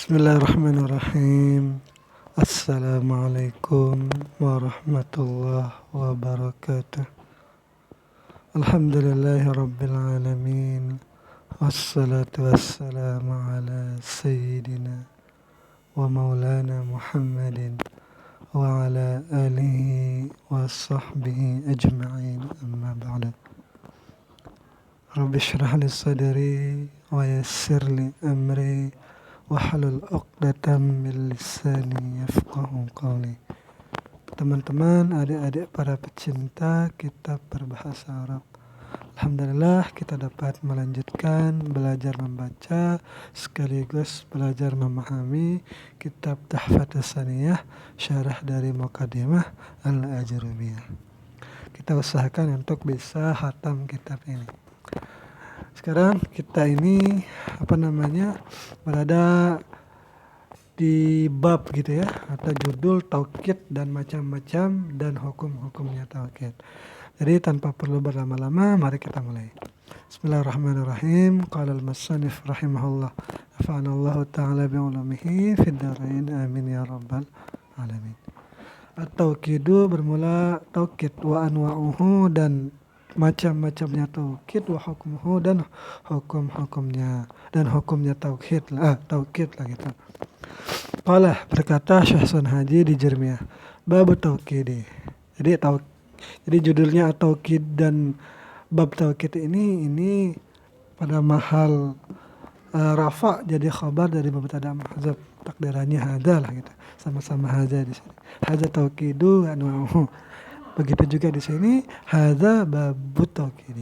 Bismillahirrahmanirrahim. Assalamualaikum warahmatullahi wabarakatuh. Alhamdulillahi rabbil alamin. Wassalatu wassalamu ala sayyidina wa maulana Muhammadin wa ala alihi wa sahbihi ajma'in, amma ba'da. Rabbi shrah li sadri wa yassir li amri wahlul 'uqdatam min lisani yafqahu qawli. Teman-teman, adik-adik para pecinta kitab berbahasa Arab, alhamdulillah kita dapat melanjutkan belajar membaca sekaligus belajar memahami kitab Tuhfatus Saniyah, syarah dari Muqaddimah Al-Ajrumiyah. Kita usahakan untuk bisa khatam kitab ini. Sekarang kita ini berada di bab gitu ya, atau judul taukid dan macam-macam dan hukum-hukumnya taukid. Jadi tanpa perlu berlama-lama, mari kita mulai. Bismillahirrahmanirrahim. Qala al-musannif rahimahullah, nafa'anallahu ta'ala bi'ulumihi fid dharain, amin ya rabbal alamin. At-taukidu bermula taukid, wa anwa'uhu dan macam-macamnya taukid, wa hukmuhu dan hukum-hukumnya, dan hukumnya taukid lah gitu. Qala berkata Syekh Sun Haji di Jermiyah, bab taukidi. Jadi judulnya taukid dan bab taukid ini pada mahal rafa, jadi khabar dari mubtada mahdzuf, takdirannya hadza lah gitu. Sama-sama hadza di sini. Hadza taukidu anwa'uhu. Begitu juga di sini hadza babut taukid.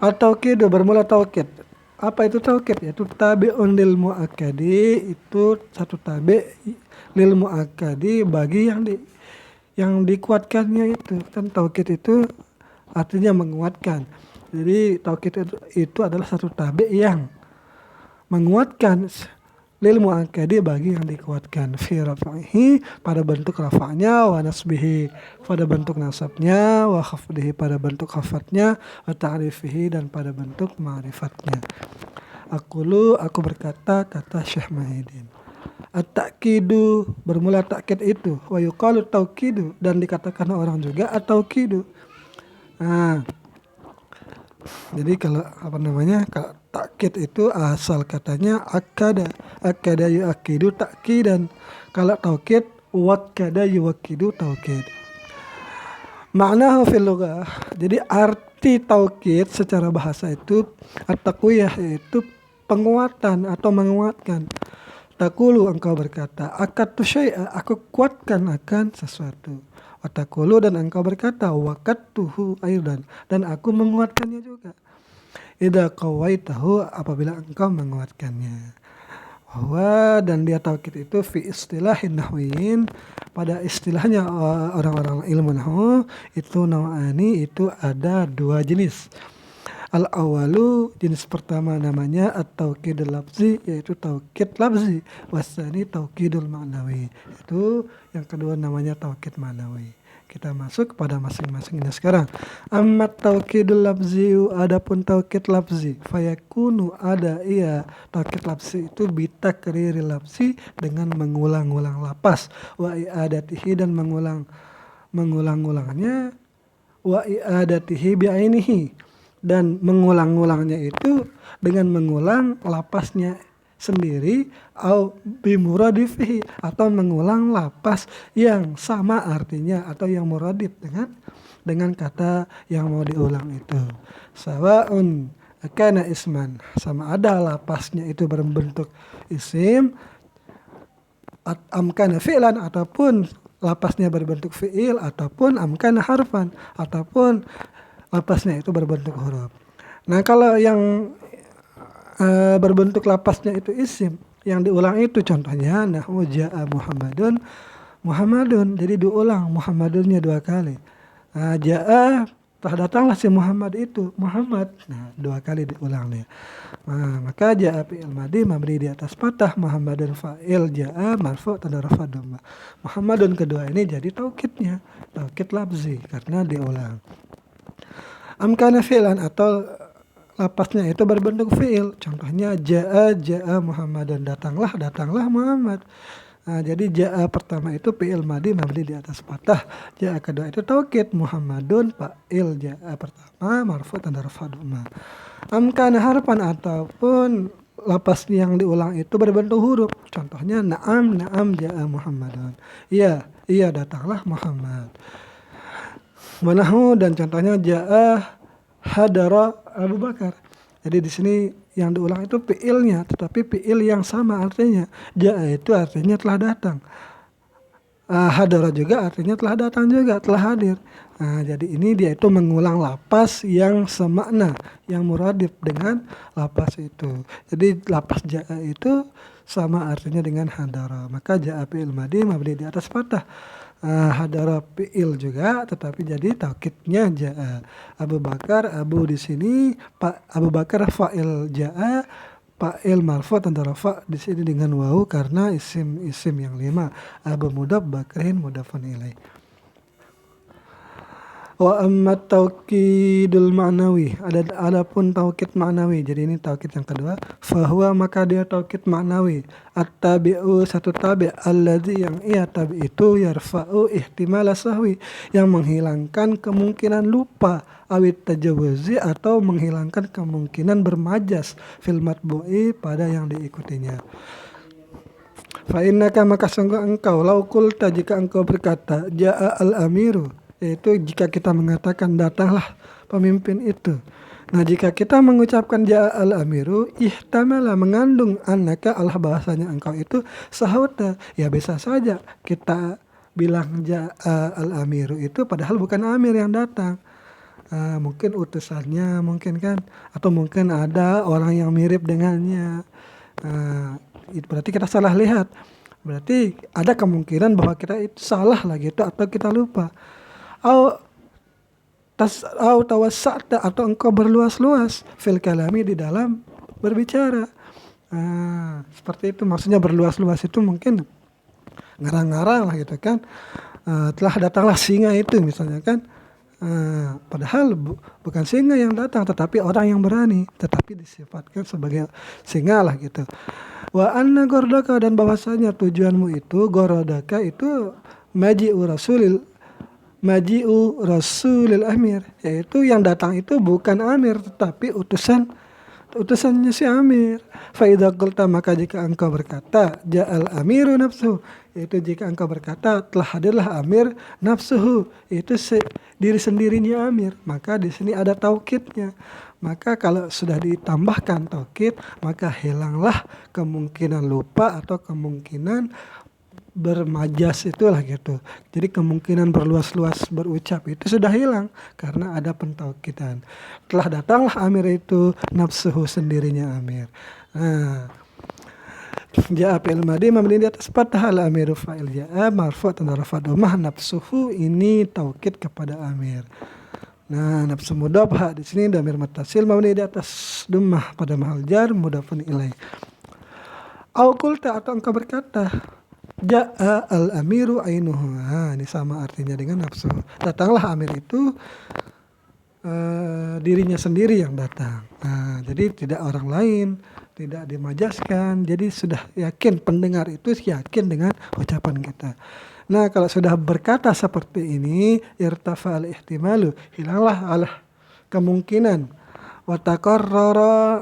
At-taukidu bermula taukid. Apa itu taukid? Yaitu tabi'un lil muakkadi, itu satu tabi' lil muakkadi bagi yang dikuatkannya itu. Kan taukid itu artinya menguatkan. Jadi taukid itu adalah satu tabi' yang menguatkan lil muakkadi bagi yang dikuatkan, fi raf'ihi pada bentuk rafa'nya, wa nasbihi pada bentuk nasabnya, wa khafdihi pada bentuk khafadnya, wa ta'rifihi dan pada bentuk ma'rifatnya. Aku berkata, kata Syekh Mahidin, at-ta'kidu bermula takkid itu, wa yuqalu taukidu dan dikatakan orang juga at-taukidu. Jadi kalau kalau takkid itu asal katanya akada yu'akkidu ta'kidan. Kalau taukid wakkada yuwakkidu taukid. Ma'nahu fil lughah. Jadi arti taukid secara bahasa itu at-taqwiyah, yaitu penguatan atau menguatkan. Taqulu engkau berkata, akadtu syai'a, aku kuatkan akan sesuatu. Watakulu dan engkau berkata, waqadtuhu aidan, dan aku menguatkannya juga. Idza qawaitahu, apabila engkau menguatkannya. Bahwa dan dia taukid itu fi istilahin nahwiyin, pada istilahnya orang-orang ilmu nahwu itu naw'ani, itu ada dua jenis. Al-awalu, jenis pertama namanya at-taukidul lafzi, yaitu taukid lafzi. Wasani taukidul ma'nawi, itu yang kedua namanya taukid ma'nawi. Kita masuk pada masing-masingnya sekarang. Amma taukidul lafzi, adapun taukid lafzi, fayakunu ada ia taukid lafzi itu bitakriri lafzi, dengan mengulang-ulang lapas, wa i'adatihi dan mengulang-ulangnya, wa i'adatihi bi'ainihi dan mengulang-ulangnya itu dengan mengulang lapasnya sendiri, au bimuradifihi atau mengulang lapas yang sama artinya atau yang muradif dengan kata yang mau diulang itu. Sawaun kana isman, sama ada lapasnya itu berbentuk isim, amkana fi'lan ataupun lapasnya berbentuk fi'il, ataupun amkana harfan ataupun lapasnya itu berbentuk huruf. Nah, kalau yang berbentuk lapasnya itu isim, yang diulang itu contohnya nahwu ja'a Muhammadun, jadi diulang Muhammadunnya dua kali. Ja'a, telah datanglah si Muhammad itu, Muhammad. Nah, dua kali diulang nih. Maka ja'a fi'il madhi mabni di atas fathah, Muhammadun fa'il, ja'a marfu' tanda rafa dhamma. Muhammadun kedua ini jadi taukidnya, taukid lafzi karena diulang. Amkana fi'lan atau lapasnya itu berbentuk fiil. Contohnya ja'a Muhammadun, datanglah Muhammad. Nah, jadi ja'a pertama itu fi'il madi mabni di atas fathah. Ja'a kedua itu taukid Muhammadun fa'il ja'a pertama marfu tanda rafa dhamma. Kana harfan ataupun lapas yang diulang itu berbentuk huruf. Contohnya na'am ja'a Muhammadun. Iya datanglah Muhammad. Manahu dan contohnya ja'a hadara Abu Bakar. Jadi di sini yang diulang itu fiilnya, tetapi fiil yang sama artinya. Ja'a itu artinya telah datang. Hadara juga artinya telah datang juga, telah hadir. Nah, jadi ini dia itu mengulang lapas yang semakna, yang muradif dengan lapas itu. Jadi lapas ja'a itu sama artinya dengan hadara. Maka ja'a fi'il madi mabni di atas fathah. Hadara fi'il juga, tetapi jadi taukidnya ja'a. Abu Bakar, Abu di sini Pak Abu Bakar fa'il ja'a, fa'il marfu tanda rafa di sini dengan wawu karena isim yang 5. Abu mudhaf, Bakrin mudhafun ilaih. Wa amma taukidul ma'nawi, adapun taukid ma'nawi. Jadi ini taukid yang kedua. Fahuwa maka dia taukid ma'nawi. At-tabi'u satu tabi' alladzi yang ia tabi' itu yarfa'u ihtimal sahwi, yang menghilangkan kemungkinan lupa, awit tajawuzi atau menghilangkan kemungkinan bermajas fil matbu'i pada yang diikutinya. Fa innaka maka sungguh engkau lau qulta jika engkau berkata ja'a al-amiru, yaitu jika kita mengatakan datanglah pemimpin itu. Nah, jika kita mengucapkan ja'a al-amiru, ihtamala mengandung annaka Allah bahasanya engkau itu sahauta, ya bisa saja kita bilang ja'a al-amiru itu padahal bukan amir yang datang. Mungkin utusannya mungkin kan, atau mungkin ada orang yang mirip dengannya. Itu berarti kita salah lihat. Berarti ada kemungkinan bahwa kita itu salah lagi itu atau kita lupa. Au tawassa'ta atau engkau berluas-luas fil kalami di dalam berbicara. Seperti itu maksudnya berluas-luas itu mungkin ngarang-ngarang lah gitu kan. Telah datanglah singa itu misalnya kan. Padahal bukan singa yang datang tetapi orang yang berani, tetapi disifatkan sebagai singa lah gitu. Wa anna gordaka dan bahwasanya tujuanmu itu gorodaka itu maji'u rasulil amir, yaitu yang datang itu bukan amir tetapi utusannya si amir. Fa idza qulta maka jika engkau berkata ja'al amiru nafsuhu, yaitu jika engkau berkata telah hadirlah amir nafsuhu, itu diri sendirinya amir, maka di sini ada taukidnya. Maka kalau sudah ditambahkan taukid, maka hilanglah kemungkinan lupa atau kemungkinan bermajas itulah gitu. Jadi kemungkinan berluas-luas berucap itu sudah hilang karena ada pentaukidan. Telah datanglah amir itu nafsuhu sendirinya amir. Ja'a fi'il madi mabni di atas fathah, al amiru fa'il ja'a marfu' tanda rafa dhammah, nafsuhu ini taukid kepada amir. Nah, nafsu mudhaf di sini dhamir muttasil mabni di atas dhammah pada mahal jar mudhafun ilaih. Au qulta atau engkau berkata ja'a al-amiru ainuhu. Ini sama artinya dengan nafsu. Datanglah amir itu dirinya sendiri yang datang. Jadi tidak orang lain, tidak dimajaskan. Jadi sudah yakin, pendengar itu yakin dengan ucapan kita. Nah, kalau sudah berkata seperti ini, irtafa'al ihtimalu, hilanglah kemungkinan. Wa taqarrara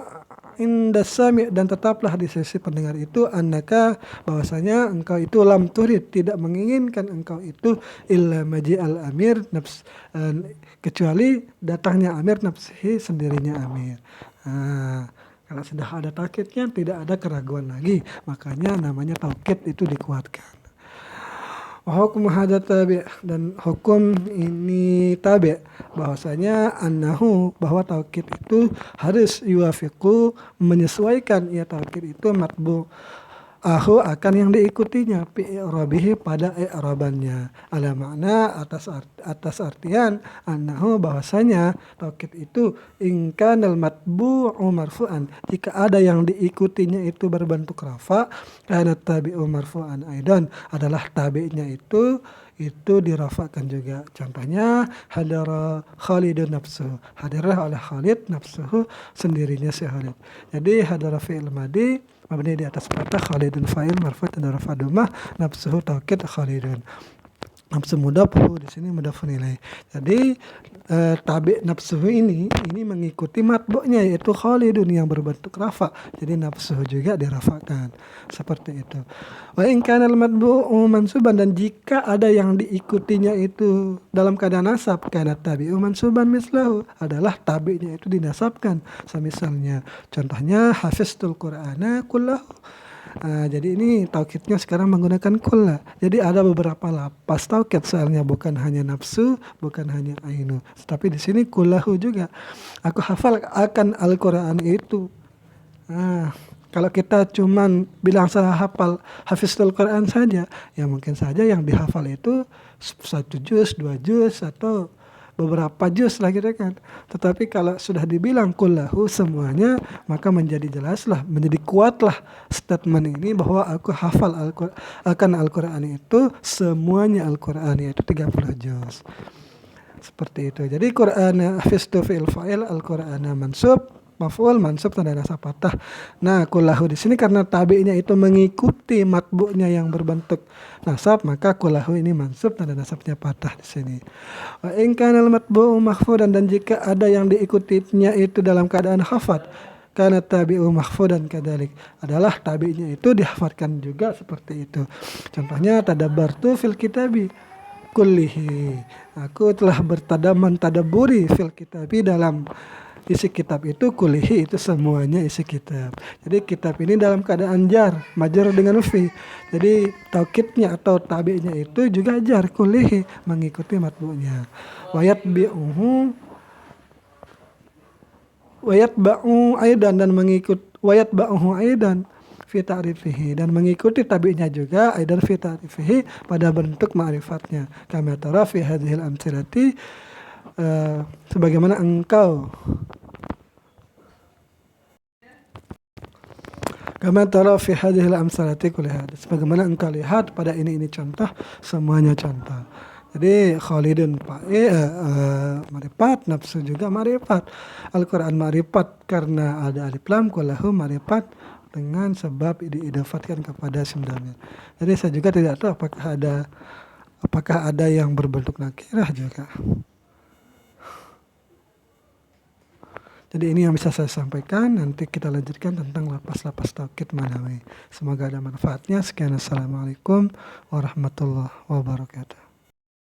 inda sami' dan tetaplah di sisi pendengar itu annaka bahwasanya engkau itu lam turid tidak menginginkan engkau itu illa maji'al amir nafs, kecuali datangnya amir nafsihi sendirinya amir. Kalau sudah ada taukidnya tidak ada keraguan lagi, makanya namanya taukid itu dikuatkan. Hukum hadza tabi' dan hukum ini tabi' bahwasanya annahu bahwa taukid itu harus yuwafiqu menyesuaikan ya taukid itu matbu akan yang diikutinya fi i'rabihi pada i'rabannya ala makna atas artian annahu bahwasanya taukid itu in kanal matbu'u marfu'an jika ada yang diikutinya itu berbentuk rafa kana tabi'u marfu'an aidan adalah tabi'nya itu itu dirafa'kan juga. Contohnya hadara Khalidun nafsuhu, hadirlah oleh Khalid nafsuhu, sendirinya si Khalid. Jadi hadara fi'il madi mabni di atas fathah, Khalidun fa'il marfu' hadara fadumah, nafsuhu taukid Khalidun. Nafsu mudhaf di sini mudhafun ilaih. Jadi tabi nafsuhu ini mengikuti matbu'nya yaitu Khalidun yang berbentuk rafa. Jadi nafsuhu juga dirafakan. Seperti itu. Wa in kana al-matbu'u mansuban, dan jika ada yang diikutinya itu dalam keadaan nasab, kana tabi'u mansuban mislahu, adalah tabi'nya itu dinasabkan. Semisalnya contohnya hafiztul Qur'ana kullahu. Jadi ini taukidnya sekarang menggunakan kulla. Jadi ada beberapa lapas taukid soalnya, bukan hanya nafsu, bukan hanya ainu. Tapi di sini kullahu juga. Aku hafal akan Al-Qur'an itu. Kalau kita cuman bilang saya hafal hafizul Qur'an saja, ya mungkin saja yang dihafal itu 1 juz, 2 juz, atau beberapa juz lah gitu kan. Tetapi kalau sudah dibilang kullahu semuanya, maka menjadi jelaslah, menjadi kuatlah statement ini bahwa aku hafal akan Al-Qur'an itu semuanya Al-Qur'an, yaitu 30 juz. Seperti itu. Jadi Qur'an hafiztu fi'il fa'il, Al-Qur'ana mansub, maf'ul mansub tanda nasab fathah. Nah, kullahu di sini karena tabi'nya itu mengikuti matbu'nya yang berbentuk nasab, maka kullahu ini mansub tanda nasabnya fathah di sini. Wa in kana al-matbu'u mahfudan, dan jika ada yang diikutinya itu dalam keadaan khafat, kana tabi'u mahfudan kadzalik, adalah tabi'nya itu dihafalkan juga seperti itu. Contohnya tadabbartu fil kitabi kullihi, aku telah mentadaburi fil kitabi, dalam isi kitab itu, kulihi itu semuanya isi kitab. Jadi kitab ini dalam keadaan jar, majar dengan fi. Jadi taukidnya atau tabi'nya itu juga jar, kulihi, mengikuti matbu'nya. Wayatba'u aidan, dan mengikut wayatba'uhu aidan fi ta'rifihi, dan mengikuti tabi'nya juga aidan fi ta'rifihi pada bentuk ma'rifatnya. Kama tara fi hadhil amthilati, sebagaimana engkau kama tara fi hadhil amsalati kulliha, sebagaimana engkau lihat pada ini contoh, semuanya contoh. Jadi Khalidun marifat, nafsu juga marifat, Al-Qur'an marifat karena ada alif lam, kullahu marifat dengan sebab diidafatkan kepada isim dhamir. Jadi saya juga tidak tahu apakah ada yang berbentuk nakirah juga. Jadi ini yang bisa saya sampaikan. Nanti kita lanjutkan tentang lapas-lapas taukid manawi. Semoga ada manfaatnya. Sekian, assalamualaikum warahmatullahi wabarakatuh.